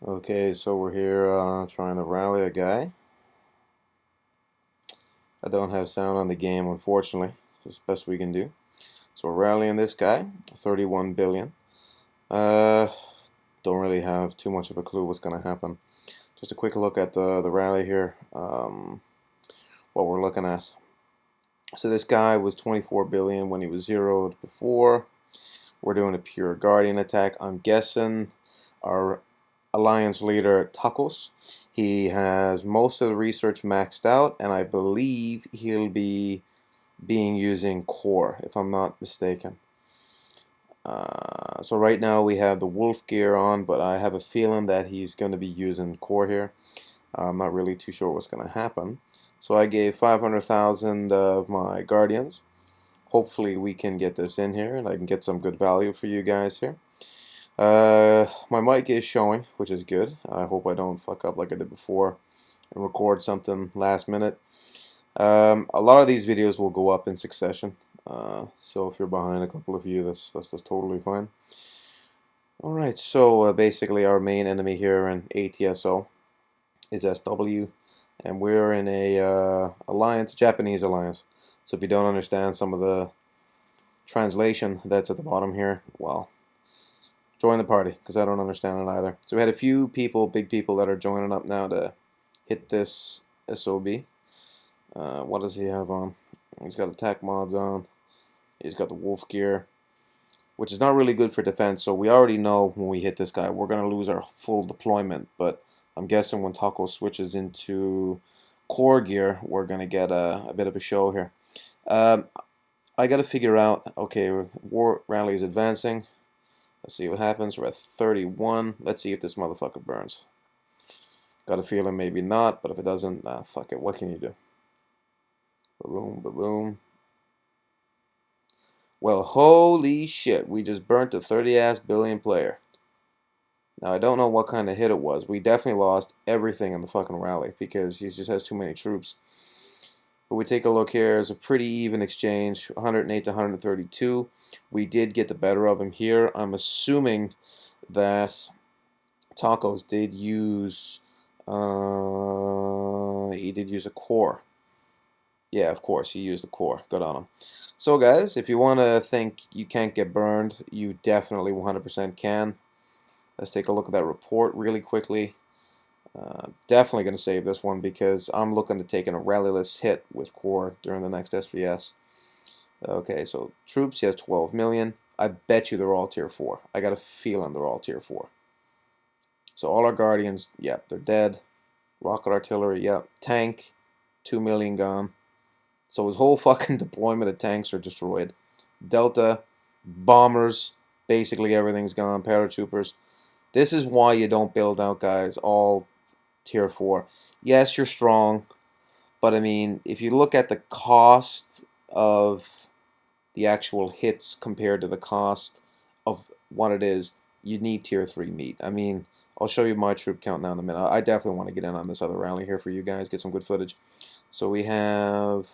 Okay, so we're here trying to rally a guy. I don't have sound on the game, unfortunately. It's the best we can do. So we're rallying this guy, 31 billion. Uh, don't really have too much of a clue what's going to happen. Just a quick look at the rally here. What we're looking at. So this guy was 24 billion when he was zeroed before. We're doing a pure guardian attack. I'm guessing our alliance leader Tacos. He has most of the research maxed out, and I believe he'll be being using core, if I'm not mistaken. So right now we have the wolf gear on, but I have a feeling that he's going to be using core here. I'm not really too sure what's going to happen. So I gave 500,000 of my guardians. Hopefully we can get this in here, and I can get some good value for you guys here. My mic is showing, which is good. I hope I don't fuck up like I did before and record something last minute. A lot of these videos will go up in succession, so if you're behind a couple of you, that's totally fine. Alright, so basically our main enemy here in ATSO is SW, and we're in a alliance, Japanese alliance. So if you don't understand some of the translation that's at the bottom here, well, join the party, because I don't understand it either. So we had a few people, big people, that are joining up now to hit this SOB. What does he have on? He's got attack mods on. He's got the wolf gear, which is not really good for defense. So we already know when we hit this guy, we're going to lose our full deployment. But I'm guessing when Taco switches into core gear, we're going to get a bit of a show here. I got to figure out, okay, war rally is advancing. Let's see what happens. We're at 31. Let's see if this motherfucker burns. Got a feeling maybe not, but if it doesn't, fuck it. What can you do? Boom, boom. Well, holy shit. We just burnt a 30-ass billion player. Now, I don't know what kind of hit it was. We definitely lost everything in the fucking rally because he just has too many troops. But we take a look here. It's a pretty even exchange, 108 to 132. We did get the better of him here. I'm assuming that Tacos did use he did use a core. Yeah, of course, he used the core. Good on him. So guys, if you want to think you can't get burned, you definitely 100% can. Let's take a look at that report really quickly. Definitely going to save this one because I'm looking to take a rallyless hit with core during the next SVS. Okay, so troops, he has 12 million. I bet you they're all tier 4. I got a feeling they're all tier 4. So all our guardians, yep, they're dead. Rocket artillery, yep. Tank, 2 million gone. So his whole fucking deployment of tanks are destroyed. Delta, bombers, basically everything's gone. Paratroopers. This is why you don't build out guys all tier 4. Yes, you're strong, but I mean, if you look at the cost of the actual hits compared to the cost of what it is, you need tier 3 meat. I mean, I'll show you my troop count now in a minute. I definitely want to get in on this other rally here for you guys, get some good footage. So we have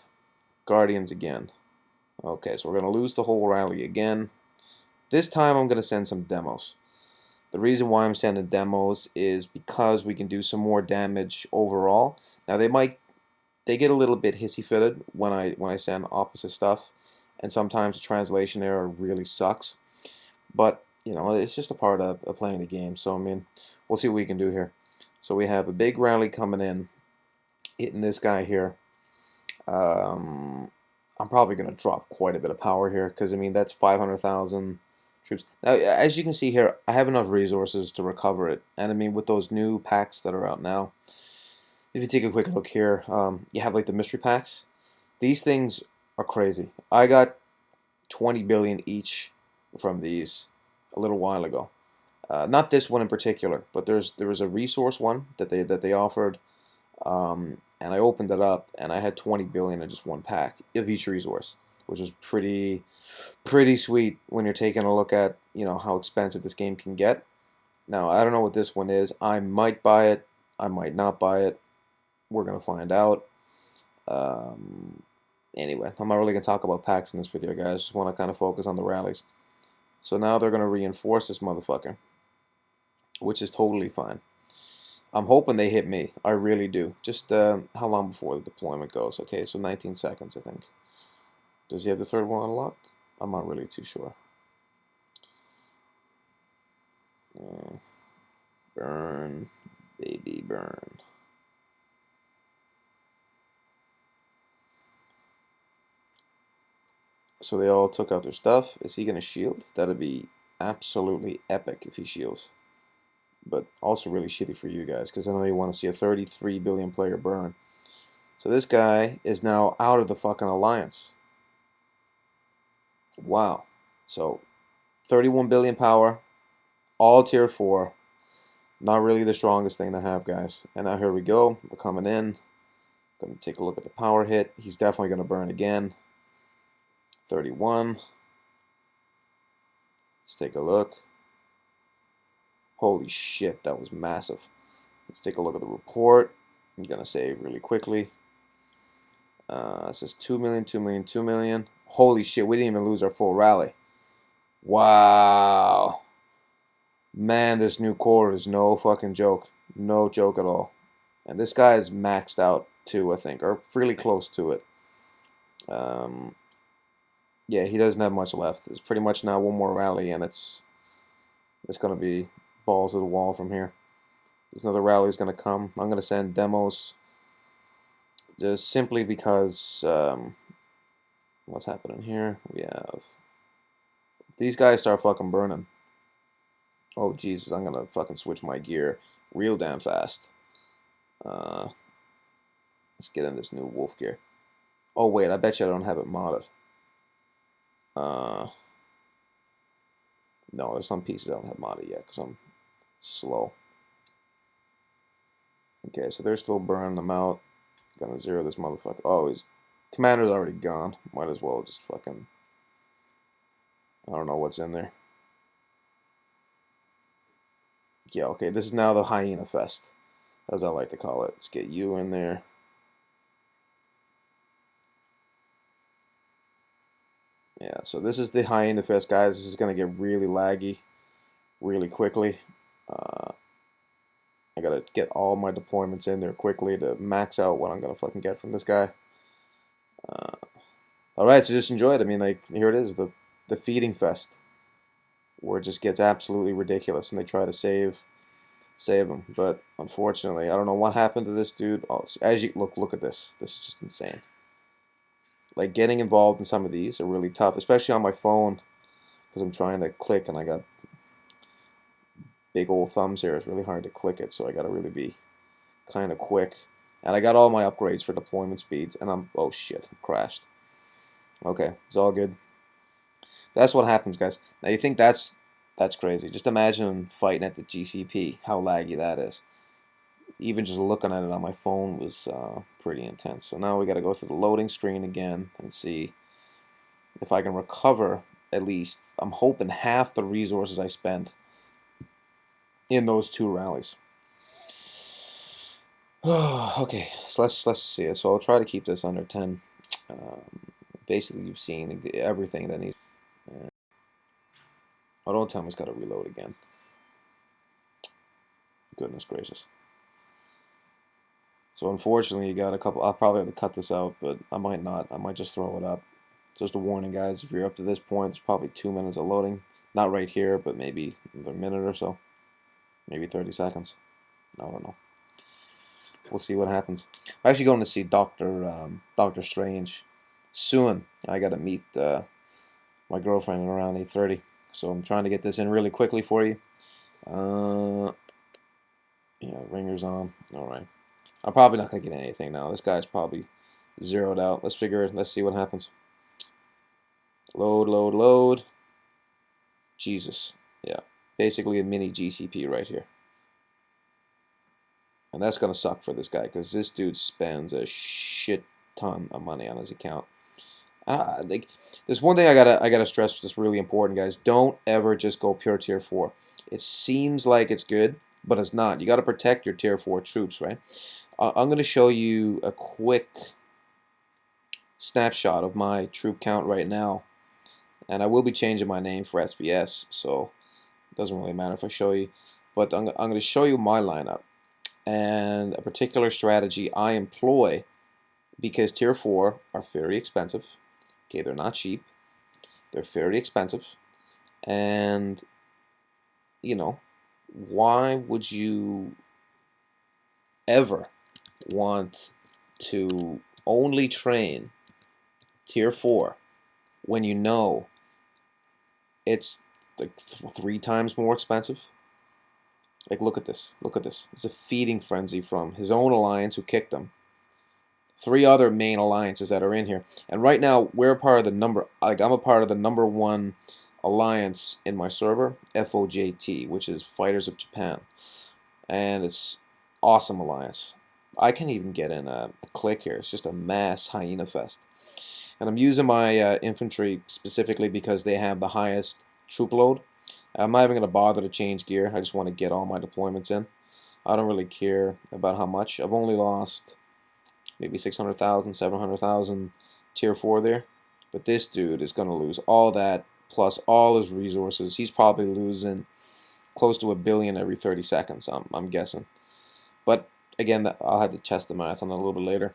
Guardians again. Okay, so we're going to lose the whole rally again. This time I'm going to send some demos. The reason why I'm sending demos is because we can do some more damage overall. Now they get a little bit hissy-fitted when I send opposite stuff, and sometimes the translation error really sucks. But you know, it's just a part of playing the game. So I mean, we'll see what we can do here. So we have a big rally coming in, hitting this guy here. I'm probably going to drop quite a bit of power here because I mean that's 500,000 troops. Now, as you can see here, I have enough resources to recover it, and I mean with those new packs that are out now. If you take a quick look here, you have like the mystery packs. These things are crazy. I got 20 billion each from these a little while ago. Not this one in particular, but there was a resource one that they offered, and I opened it up and I had 20 billion in just one pack of each resource, which was pretty sweet when you're taking a look at how expensive this game can get. Now I don't know what this one is. I might buy it. I might not buy it. We're gonna find out. Anyway, I'm not really gonna talk about packs in this video, guys. Just want to kind of focus on the rallies. So now they're gonna reinforce this motherfucker, which is totally fine. I'm hoping they hit me. I really do. Just how long before the deployment goes? Okay, so 19 seconds, I think. Does he have the third one unlocked? I'm not really too sure. Burn, baby, burn. So they all took out their stuff. Is he going to shield? That'd be absolutely epic if he shields. But also really shitty for you guys, because I know you want to see a 33 billion player burn. So this guy is now out of the fucking alliance. Wow. So 31 billion power, all tier 4. Not really the strongest thing to have, guys. And now here we go. We're coming in. Going to take a look at the power hit. He's definitely going to burn again. 31. Let's take a look. Holy shit, that was massive. Let's take a look at the report. I'm going to save really quickly. It says 2 million, 2 million, 2 million. Holy shit, we didn't even lose our full rally. Wow. Man, this new core is no fucking joke. No joke at all. And this guy is maxed out too, I think, or really close to it. Yeah, he doesn't have much left. There's pretty much now one more rally, and it's going to be balls to the wall from here. There's another rally is going to come. I'm going to send demos just simply because what's happening here? We have these guys start fucking burning. Oh Jesus, I'm gonna fucking switch my gear real damn fast. Let's get in this new wolf gear. Oh wait, I bet you I don't have it modded. No, there's some pieces I don't have modded yet because I'm slow. Okay, so they're still burning them out. Gonna zero this motherfucker. Oh, his commander's already gone. Might as well just fucking. I don't know what's in there. Yeah, okay, this is now the hyena fest, as I like to call it. Let's get you in there. Yeah, so this is the hyena fest, guys. This is gonna get really laggy, really quickly. I gotta get all my deployments in there quickly to max out what I'm gonna fucking get from this guy. All right, so just enjoy it. I mean, like here it is, the feeding fest, where it just gets absolutely ridiculous, and they try to save him, but unfortunately, I don't know what happened to this dude. Oh, as you look at this. This is just insane. Like getting involved in some of these are really tough, especially on my phone, because I'm trying to click and I got big old thumbs here. It's really hard to click it, so I gotta really be kind of quick. And I got all my upgrades for deployment speeds, and oh shit, crashed. Okay, it's all good. That's what happens, guys. Now you think that's crazy. Just imagine fighting at the GCP, how laggy that is. Even just looking at it on my phone was pretty intense. So now we got to go through the loading screen again and see if I can recover at least. I'm hoping half the resources I spent in those 2 rallies. Okay, so let's see it. So I'll try to keep this under 10. Basically, you've seen everything that needs. Oh, don't tell me it's got to reload again. Goodness gracious. So unfortunately, you got a couple. I'll probably have to cut this out, but I might not. I might just throw it up. Just a warning, guys. If you're up to this point, it's probably 2 minutes of loading. Not right here, but maybe a minute or so. Maybe 30 seconds. I don't know. We'll see what happens. I'm actually going to see Doctor Strange soon. I got to meet my girlfriend around 8:30. So I'm trying to get this in really quickly for you. Yeah, ringer's on. All right. I'm probably not going to get anything now. This guy's probably zeroed out. Let's figure it. Let's see what happens. Load, load, load. Jesus. Yeah. Basically a mini GCP right here. And that's going to suck for this guy because this dude spends a shit ton of money on his account. Like, there's one thing I gotta stress that's really important, guys. Don't ever just go pure tier 4. It seems like it's good, but it's not. You got to protect your tier 4 troops, right? I'm going to show you a quick snapshot of my troop count right now. And I will be changing my name for SVS, so it doesn't really matter if I show you. But I'm going to show you my lineup. and a particular strategy I employ, because tier 4 are very expensive. Okay, they're not cheap. They're very expensive. And, you know, why would you ever want to only train tier 4 when you know it's like 3 times more expensive? Like, look at this. Look at this. It's a feeding frenzy from his own alliance who kicked him. 3 other main alliances that are in here. And right now, we're a part of the I'm a part of the #1 alliance in my server, FOJT, which is Fighters of Japan. And it's awesome alliance. I can't even get in a click here. It's just a mass hyena fest. And I'm using my infantry specifically because they have the highest troop load. I'm not even going to bother to change gear. I just want to get all my deployments in. I don't really care about how much. I've only lost maybe 600,000, 700,000 tier 4 there. But this dude is going to lose all that plus all his resources. He's probably losing close to $1 billion every 30 seconds, I'm guessing. But again, I'll have to test the math on that a little bit later.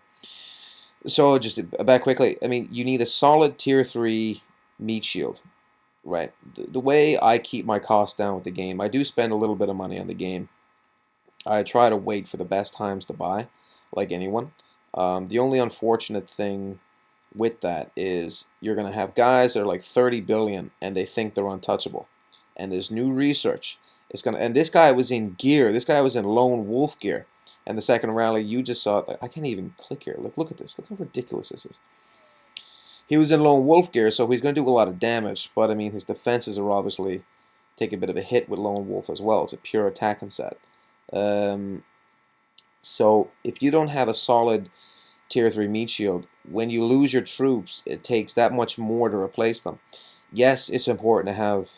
So just back quickly, I mean, you need a solid tier 3 meat shield, right? The way I keep my costs down with the game, I do spend a little bit of money on the game. I try to wait for the best times to buy, like anyone. The only unfortunate thing with that is you're going to have guys that are like 30 billion and they think they're untouchable. And there's new research. And this guy was in gear. This guy was in lone wolf gear. And the second rally, you just saw it. I can't even click here. Look at this. Look how ridiculous this is. He was in lone wolf gear, so he's going to do a lot of damage. But, I mean, his defenses are obviously take a bit of a hit with lone wolf as well. It's a pure attacking set. So, if you don't have a solid tier 3 meat shield, when you lose your troops, it takes that much more to replace them. Yes, it's important to have,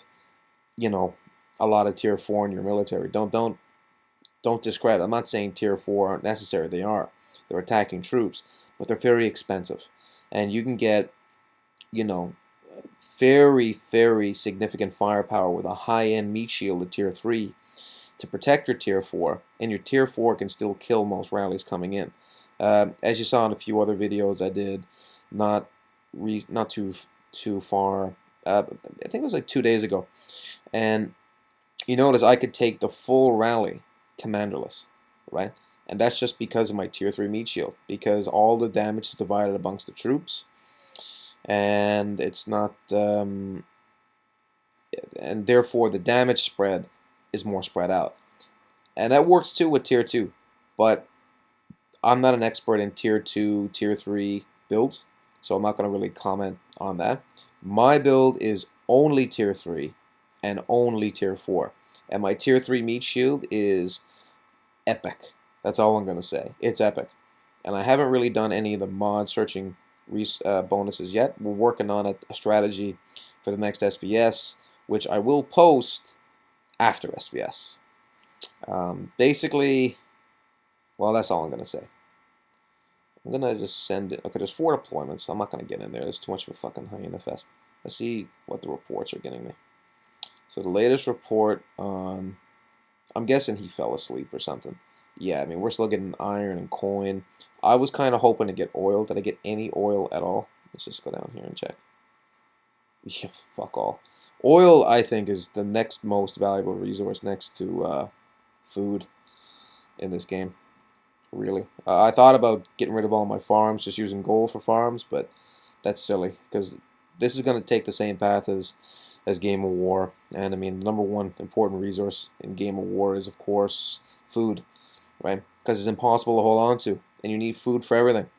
you know, a lot of tier 4 in your military. Don't discredit. I'm not saying tier 4 aren't necessary. They are. They're attacking troops, but they're very expensive. And you can get, you know, very, very significant firepower with a high-end meat shield at tier 3 to protect your tier 4, and your tier 4 can still kill most rallies coming in. As you saw in a few other videos I did, not too far, I think it was like 2 days ago, and you notice I could take the full rally commanderless, right? And that's just because of my tier 3 meat shield, because all the damage is divided amongst the troops, and it's not, and therefore the damage spread is more spread out. And that works too with tier 2, but I'm not an expert in tier 2, tier 3 builds, so I'm not going to really comment on that. My build is only tier 3 and only tier 4. And my tier 3 meat shield is epic. That's all I'm going to say. It's epic. And I haven't really done any of the mod searching bonuses yet. We're working on a strategy for the next SVS, which I will post after SVS. Basically, well, that's all I'm going to say. I'm going to just send it. Okay, there's 4 deployments. I'm not going to get in there. There's too much of a fucking hyena fest. Let's see what the reports are getting me. So the latest report on, I'm guessing he fell asleep or something. Yeah, I mean, we're still getting iron and coin. I was kind of hoping to get oil. Did I get any oil at all? Let's just go down here and check. Yeah, fuck all. Oil, I think, is the next most valuable resource next to food in this game. Really. I thought about getting rid of all my farms, just using gold for farms, but that's silly, because this is going to take the same path as Game of War. And I mean, the #1 important resource in Game of War is, of course, food, right? Because it's impossible to hold on to, and you need food for everything,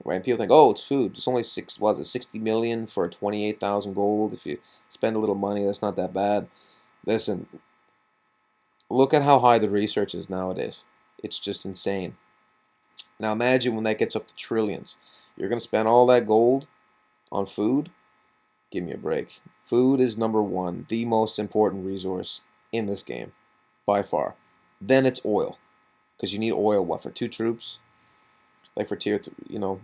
right? People think, oh, it's food. It's only 60 million for 28,000 gold. If you spend a little money, that's not that bad. Listen, look at how high the research is nowadays. It's just insane. Now imagine when that gets up to trillions. You're going to spend all that gold on food? Give me a break. Food is #1, the most important resource in this game, by far. Then it's oil, because you need oil, what, for 2 troops? Like for tier 3, you know,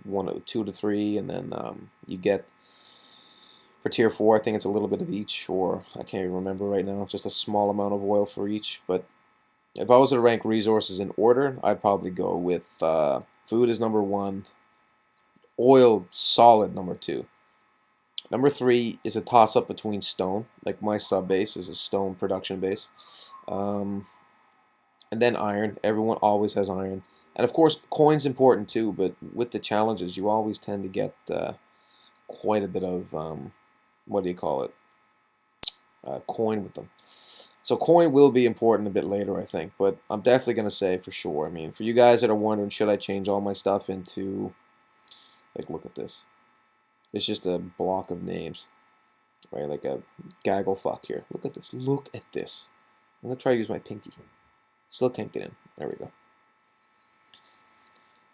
2 to 3, and then you get, for tier 4, I think it's a little bit of each, or I can't even remember right now, just a small amount of oil for each, but If I was to rank resources in order, I'd probably go with food is number 1, oil solid number 2. Number 3 is a toss-up between stone, like my sub base is a stone production base. Um, and then iron. Everyone always has iron. And of course, coin's important too, but with the challenges, you always tend to get quite a bit of, what do you call it, coin with them. So coin will be important a bit later, I think, but I'm definitely going to say for sure. I mean, for you guys that are wondering, should I change all my stuff into, like, look at this. It's just a block of names, right? Like a gaggle fuck here. Look at this. Look at this. I'm going to try to use my pinky. Still can't get in. There we go.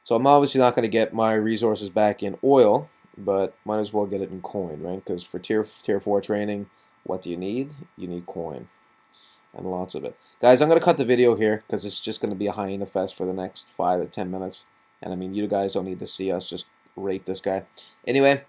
So I'm obviously not going to get my resources back in oil, but might as well get it in coin, right? Because for tier 4 training, what do you need? You need coin. And lots of it. Guys, I'm going to cut the video here because it's just going to be a hyena fest for the next 5 to 10 minutes. And I mean, you guys don't need to see us just rate this guy. Anyway,